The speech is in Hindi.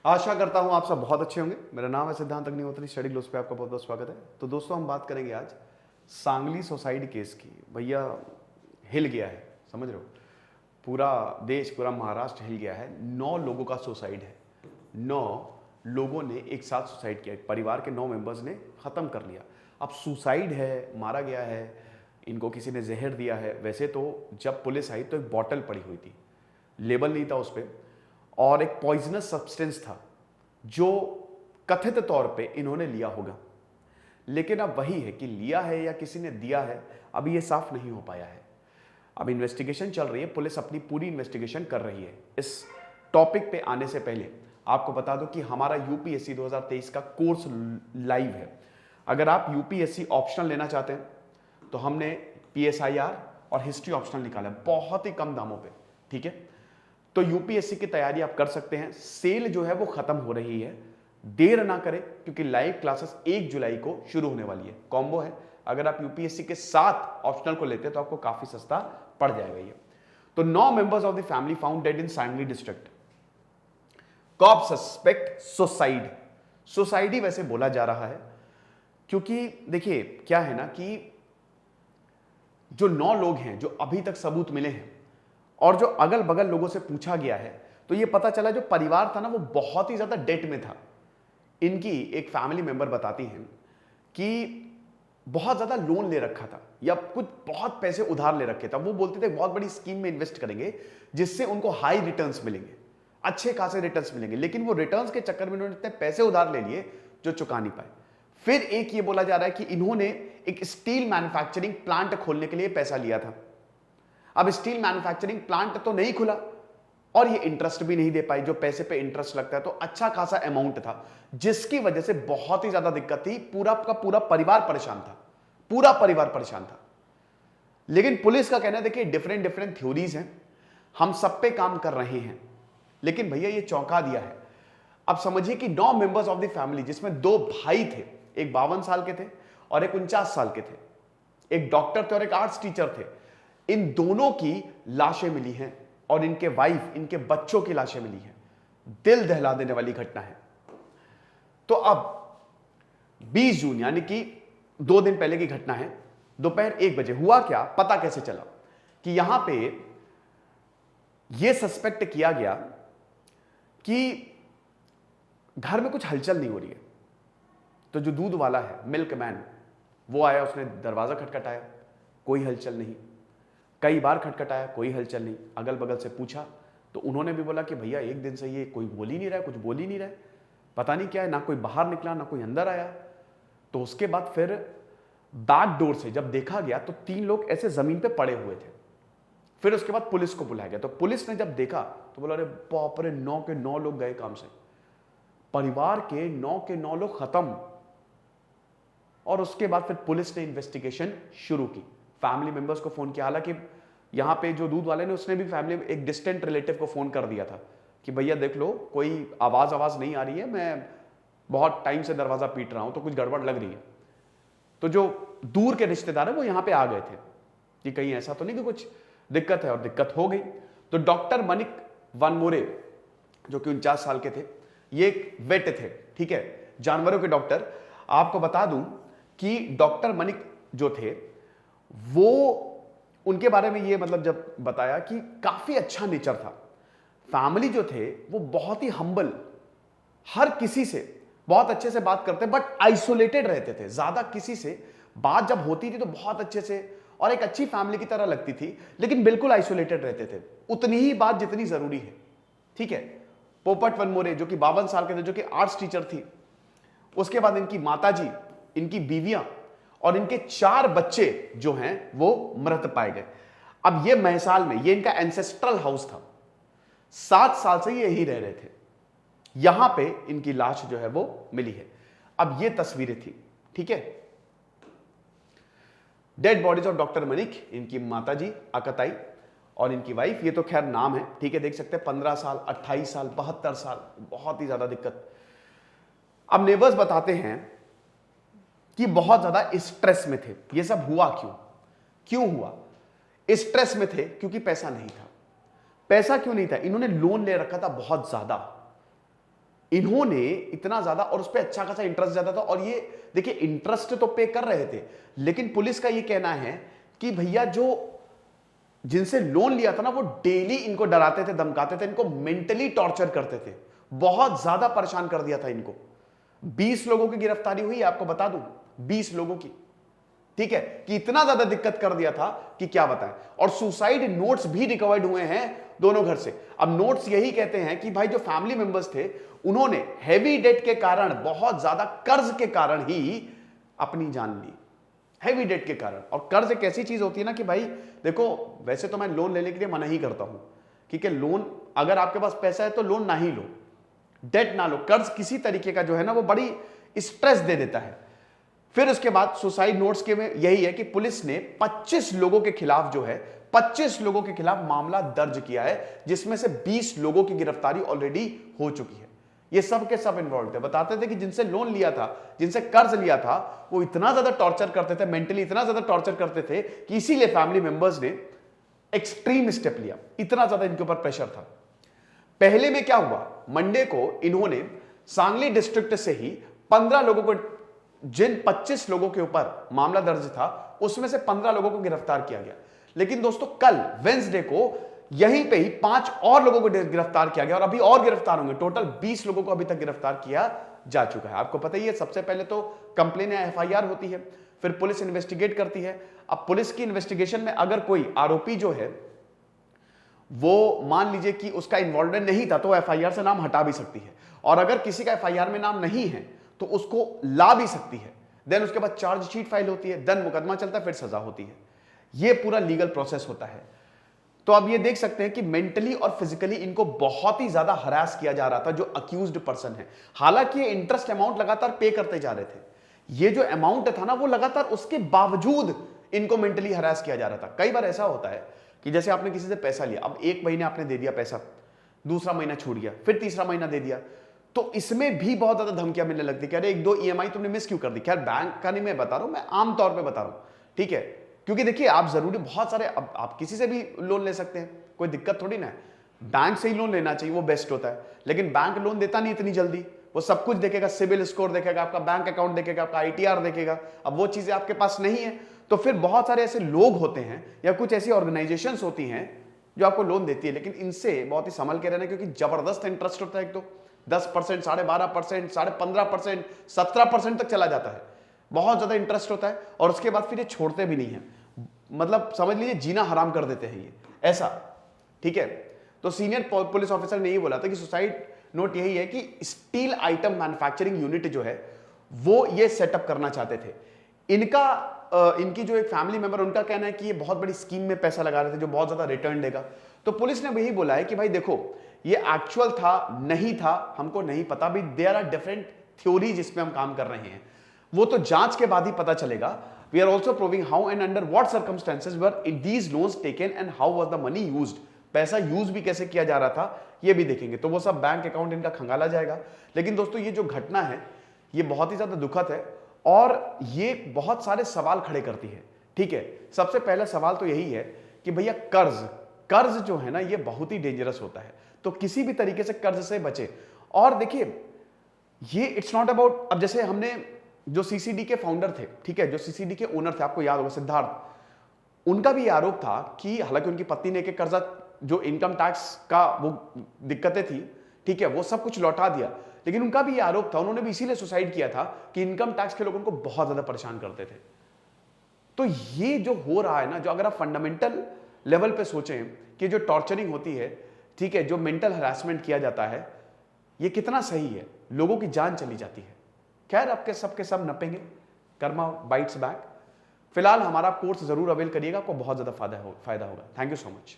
आशा करता हूं आप सब बहुत अच्छे होंगे। मेरा नाम है सिद्धांत अग्निहोत्री, स्टडी ग्लोस पे आपका बहुत बहुत स्वागत है। तो दोस्तों, हम बात करेंगे आज सांगली सुसाइड केस की। भैया हिल गया है, समझ रहे हो, पूरा देश, पूरा महाराष्ट्र हिल गया है। 9 लोगों का सुसाइड है। 9 लोगों ने एक साथ सुसाइड किया, परिवार के 9 मेंबर्स ने खत्म कर लिया। अब सुसाइड है, मारा गया है, इनको किसी ने जहर दिया है। वैसे तो जब पुलिस आई तो एक बॉटल पड़ी हुई थी, लेबल नहीं था उस पर, और एक पॉइजनस सब्सटेंस था जो कथित तौर पे इन्होंने लिया होगा। लेकिन अब वही है कि लिया है या किसी ने दिया है, अभी ये साफ नहीं हो पाया है। अब इन्वेस्टिगेशन चल रही है, पुलिस अपनी पूरी इन्वेस्टिगेशन कर रही है। इस टॉपिक पे आने से पहले आपको बता दो कि हमारा यूपीएससी 2023 का कोर्स लाइव है। अगर आप यूपीएससी ऑप्शनल लेना चाहते हैं तो हमने पीएसआईआर और हिस्ट्री ऑप्शनल निकाला है बहुत ही कम दामों पे, ठीक है। तो यूपीएससी की तैयारी आप कर सकते हैं। सेल जो है वो खत्म हो रही है, देर ना करें, क्योंकि लाइव क्लासेस 1 जुलाई को शुरू होने वाली है। कॉम्बो है, अगर आप यूपीएससी के साथ ऑप्शनल को लेते हैं तो आपको काफी सस्ता पड़ जाएगा ये। तो 9 members of the family found dead in Sangli district. Cop suspect suicide. Suicide ही वैसे बोला जा रहा है, क्योंकि देखिए क्या है ना कि जो 9 लोग हैं जो अभी तक सबूत मिले हैं और जो अगल बगल लोगों से पूछा गया है, तो ये पता चला जो परिवार था ना वो बहुत ही ज्यादा डेट में था। इनकी एक फैमिली मेंबर बताती हैं कि बहुत ज्यादा लोन ले रखा था या कुछ बहुत पैसे उधार ले रखे था। वो बोलते थे बहुत बड़ी स्कीम में इन्वेस्ट करेंगे जिससे उनको हाई रिटर्न्स मिलेंगे, अच्छे खासे रिटर्न्स मिलेंगे। लेकिन वो रिटर्न्स के चक्कर में उन्होंने इतने पैसे उधार ले लिए जो चुका नहीं पाए। फिर एक ये बोला जा रहा है कि इन्होंने एक स्टील मैन्युफैक्चरिंग प्लांट खोलने के लिए पैसा लिया था। अब स्टील मैन्युफैक्चरिंग प्लांट तो नहीं खुला और ये इंटरेस्ट भी नहीं दे पाई। जो पैसे पे इंटरेस्ट लगता है तो अच्छा खासा अमाउंट था, जिसकी वजह से बहुत ही ज्यादा दिक्कत थी। पूरा का पूरा परिवार परेशान था, पूरा परिवार परेशान था। लेकिन पुलिस का कहना है, देखिए डिफरेंट डिफरेंट थ्योरीज हैं, हम सब पे काम कर रहे हैं। लेकिन भैया ये चौंका दिया है। अब समझिए कि 9 मेंबर्स ऑफ द फैमिली, जिसमें 2 भाई थे, एक 52 साल के थे और एक 49 साल के थे, एक डॉक्टर थे और एक आर्ट्स टीचर थे। इन दोनों की लाशें मिली हैं और इनके वाइफ, इनके बच्चों की लाशें मिली हैं। दिल दहला देने वाली घटना है। तो अब 20 जून यानी कि 2 दिन पहले की घटना है। दोपहर 1 बजे हुआ क्या, पता कैसे चला कि यहां पे यह सस्पेक्ट किया गया कि घर में कुछ हलचल नहीं हो रही है। तो जो दूध वाला है, मिल्क मैन, वो आया, उसने दरवाजा खटखटाया, कोई हलचल नहीं। कई बार खटखटाया, कोई हलचल नहीं। अगल बगल से पूछा तो उन्होंने भी बोला कि भैया 1 दिन से ये कोई बोल ही नहीं रहा है, कुछ बोल ही नहीं रहा है, पता नहीं क्या है। ना कोई बाहर निकला, ना कोई अंदर आया। तो उसके बाद फिर बैक डोर से जब देखा गया तो 3 लोग ऐसे जमीन पे पड़े हुए थे। फिर उसके बाद पुलिस को बुलाया गया। तो पुलिस ने जब देखा तो बोला, अरे बाप रे, 9 के 9 लोग गए काम से, परिवार के 9 के 9 लोग खत्म। और उसके बाद फिर पुलिस ने इन्वेस्टिगेशन शुरू की, फैमिली मेंबर्स को फोन किया। हालांकि यहां पे जो दूध वाले ने, उसने भी फैमिली, एक डिस्टेंट रिलेटिव को फोन कर दिया था कि भैया देख लो, कोई आवाज नहीं आ रही है, मैं बहुत टाइम से दरवाजा पीट रहा हूं, तो कुछ गड़बड़ लग रही है। तो जो दूर के रिश्तेदार है वो यहां पे आ गए थे कि कहीं ऐसा तो नहीं कि कुछ दिक्कत है, और दिक्कत हो गई। तो डॉक्टर मनिक वनमोरे, जो कि 49 साल के थे, ये एक वेट थे, ठीक है, जानवरों के डॉक्टर। आपको बता दूं कि डॉक्टर मनिक जो थे वो, उनके बारे में ये मतलब जब बताया कि काफी अच्छा नेचर था। फैमिली जो थे वो बहुत ही हम्बल, हर किसी से बहुत अच्छे से बात करते, बट आइसोलेटेड रहते थे। ज्यादा किसी से बात जब होती थी तो बहुत अच्छे से, और एक अच्छी फैमिली की तरह लगती थी, लेकिन बिल्कुल आइसोलेटेड रहते थे। उतनी ही बात जितनी जरूरी है, ठीक है। पोपट वनमोरे जो कि 52 साल के थे, जो कि आर्ट्स टीचर थी। उसके बाद इनकी माताजी, इनकी बीवियां और इनके 4 बच्चे जो हैं वो मृत पाए गए। अब ये महसाल में, ये इनका एंसेस्ट्रल हाउस था, 7 साल से ये यही रह रहे थे। यहां पे इनकी लाश जो है वो मिली है। अब ये तस्वीरें थी, ठीक है, डेड बॉडीज ऑफ डॉक्टर मनिक, इनकी माताजी अकताई और इनकी वाइफ। ये तो खैर नाम है, ठीक है, देख सकते हैं 15 साल, 28 साल, 72 साल, बहुत ही ज्यादा दिक्कत। अब नेबर्स बताते हैं कि बहुत ज्यादा स्ट्रेस में थे। ये सब हुआ क्यों, क्यों हुआ? स्ट्रेस में थे क्योंकि पैसा नहीं था। पैसा क्यों नहीं था? इन्होंने लोन ले रखा था बहुत ज्यादा। इन्होंने इतना ज्यादा, और उस पर अच्छा खासा इंटरेस्ट ज्यादा था। और ये देखिए, इंटरेस्ट तो पे कर रहे थे, लेकिन पुलिस का ये कहना है कि भैया जो जिनसे लोन लिया था ना, वो डेली इनको डराते थे, धमकाते थे, इनको मेंटली टॉर्चर करते थे, बहुत ज्यादा परेशान कर दिया था इनको। 20 लोगों की गिरफ्तारी हुई, आपको बता दूं, 20 लोगों की, ठीक है, कि इतना ज्यादा दिक्कत कर दिया था कि क्या बताएं। और सुसाइड नोट्स भी रिकवर्ड हुए हैं दोनों घर से। अब नोट्स यही कहते हैं कि भाई जो फैमिली मेंबर्स थे, उन्होंने हैवी डेट के कारण, बहुत ज्यादा कर्ज के कारण ही अपनी जान ली, हैवी डेट के कारण। और कर्ज एक ऐसी चीज होती है ना कि भाई देखो, वैसे तो मैं लोन लेने के लिए मना ही करता हूं, क्योंकि लोन, अगर आपके पास पैसा है तो लोन ना ही लो, डेट ना लो। कर्ज किसी तरीके का जो है ना, वो बड़ी स्ट्रेस दे देता है। फिर उसके बाद सुसाइड नोट्स के में यही है कि पुलिस ने 25 लोगों के खिलाफ जो है, 25 लोगों के खिलाफ मामला दर्ज किया है, जिसमें से 20 लोगों की गिरफ्तारी ऑलरेडी हो चुकी है। ये सब के सब इन्वॉल्व थे। बताते थे कि जिनसे लोन लिया था, जिनसे कर्ज लिया था, वो इतना ज्यादा टॉर्चर करते थे, मेंटली इतना ज्यादा टॉर्चर करते थे कि इसीलिए फैमिली मेंबर्स ने एक्सट्रीम स्टेप लिया। इतना ज्यादा इनके ऊपर प्रेशर था। पहले में क्या हुआ, मंडे को इन्होंने सांगली डिस्ट्रिक्ट से ही 15 लोगों को, जिन 25 लोगों के ऊपर मामला दर्ज था, उसमें से 15 लोगों को गिरफ्तार किया गया। लेकिन दोस्तों, कल वेंसडे को यहीं पे ही 5 और लोगों को गिरफ्तार किया गया, और अभी और गिरफ्तार होंगे। टोटल 20 लोगों को अभी तक गिरफ्तार किया जा चुका है। आपको पता ही है, सबसे पहले तो कंप्लेन या एफआईआर होती है, फिर पुलिस इन्वेस्टिगेट करती है। अब पुलिस की इन्वेस्टिगेशन में अगर कोई आरोपी जो है वो मान लीजिए कि उसका इन्वॉल्वमेंट नहीं था, तो एफआईआर से नाम हटा भी सकती है। और अगर किसी का एफआईआर में नाम नहीं है तो उसको ला भी सकती है। देन उसके बाद चार्जशीट फाइल होती है, देन मुकदमा चलता है, फिर सजा होती है। यह पूरा लीगल प्रोसेस होता है। तो अब ये देख सकते हैं कि मेंटली और फिजिकली इनको बहुत ही ज्यादा हरास किया जा रहा था, जो अक्यूज्ड पर्सन है। हालांकि ये इंटरेस्ट अमाउंट लगातार पे करते जा रहे थे, ये जो अमाउंट था ना, वो लगातार, उसके बावजूद इनको मेंटली हरास किया जा रहा था। कई बार ऐसा होता है कि जैसे आपने किसी से पैसा लिया, अब 1 महीने आपने दे दिया पैसा, दूसरा महीना छूट गया, फिर तीसरा महीना दे दिया, तो इसमें भी बहुत ज्यादा धमकियां मिलने लगती है कि अरे 1-2 ईएमआई तुमने मिस क्यों कर दी। खैर बैंक का नहीं मैं बता रहा हूं, मैं आमतौर पर बता रहा हूं, ठीक है, क्योंकि देखिए आप जरूरी बहुत सारे, अब आप किसी से भी लोन ले सकते हैं, कोई दिक्कत थोड़ी ना है। बैंक से ही लोन लेना चाहिए, वो बेस्ट होता है। लेकिन बैंक लोन देता नहीं इतनी जल्दी, वो सब कुछ देखेगा, सिबिल स्कोर देखेगा, आपका बैंक अकाउंट देखेगा, आपका आईटीआर देखेगा। अब वो चीजें आपके पास नहीं है, तो फिर बहुत सारे ऐसे लोग होते हैं या कुछ ऐसी ऑर्गेनाइजेशंस होती हैं जो आपको लोन देती है, लेकिन इनसे बहुत ही संभल के रहना, क्योंकि जबरदस्त इंटरेस्ट होता है। एक तो 10%, 12.5%, 15%, 17% तक चला जाता है, बहुत ज्यादा इंटरेस्ट होता है। और उसके बाद फिर ये छोड़ते भी नहीं है, मतलब समझ लीजिए जीना हराम कर देते हैं ये, ऐसा, ठीक है। तो सीनियर पुलिस ऑफिसर ने यही बोला था कि सुसाइड नोट यही है कि स्टील आइटम मैन्युफैक्चरिंग यूनिट जो है वो ये सेटअप करना चाहते थे। इनकी जो एक फैमिली मेंबर, उनका कहना है कि ये बहुत बड़ी स्कीम में पैसा लगा रहे थे जो बहुत ज्यादा रिटर्न देगा। तो पुलिस ने यही बोला है कि भाई देखो, ये एक्चुअल था नहीं था हमको नहीं पता, भी देयर आर डिफरेंट थ्योरी जिसमें हम काम कर रहे हैं, वो तो जांच के बाद ही पता चलेगा। We are also proving how and under what circumstances were these loans taken and how was the money used. पैसा यूज भी कैसे किया जा रहा था ये भी देखेंगे। तो वो सब बैंक अकाउंट इनका खंगाला जाएगा। लेकिन दोस्तों, ये जो घटना है ये बहुत ही ज्यादा दुखद है और ये बहुत सारे सवाल खड़े करती है, ठीक है। सबसे पहला सवाल तो यही है कि भैया कर्ज जो है ना, ये बहुत ही डेंजरस होता है, तो किसी भी तरीके से कर्ज से बचे। और देखिए, ये इट्स नॉट अबाउट, अब जैसे हमने जो सीसीडी के फाउंडर थे, ठीक है, जो सीसीडी के ओनर थे, आपको याद होगा सिद्धार्थ, उनका भी आरोप था कि हालांकि उनकी पत्नी ने एक कर्जा, जो इनकम टैक्स का वो दिक्कतें थी, ठीक है, वो सब कुछ लौटा दिया, लेकिन उनका भी ये आरोप था, उन्होंने भी इसीलिए सुसाइड किया था कि इनकम टैक्स के लोग उनको बहुत ज्यादा परेशान करते थे। तो ये जो हो रहा है ना, जो अगर आप फंडामेंटल लेवल पे सोचें कि जो टॉर्चरिंग होती है, ठीक है, जो मेंटल हरासमेंट किया जाता है, ये कितना सही है, लोगों की जान चली जाती है। खैर, आपके सबके सब नपेंगे, कर्मा बाइट्स बैक। फिलहाल हमारा कोर्स जरूर अवेल करिएगा, आपको बहुत ज्यादा फायदा होगा। Thank you so much.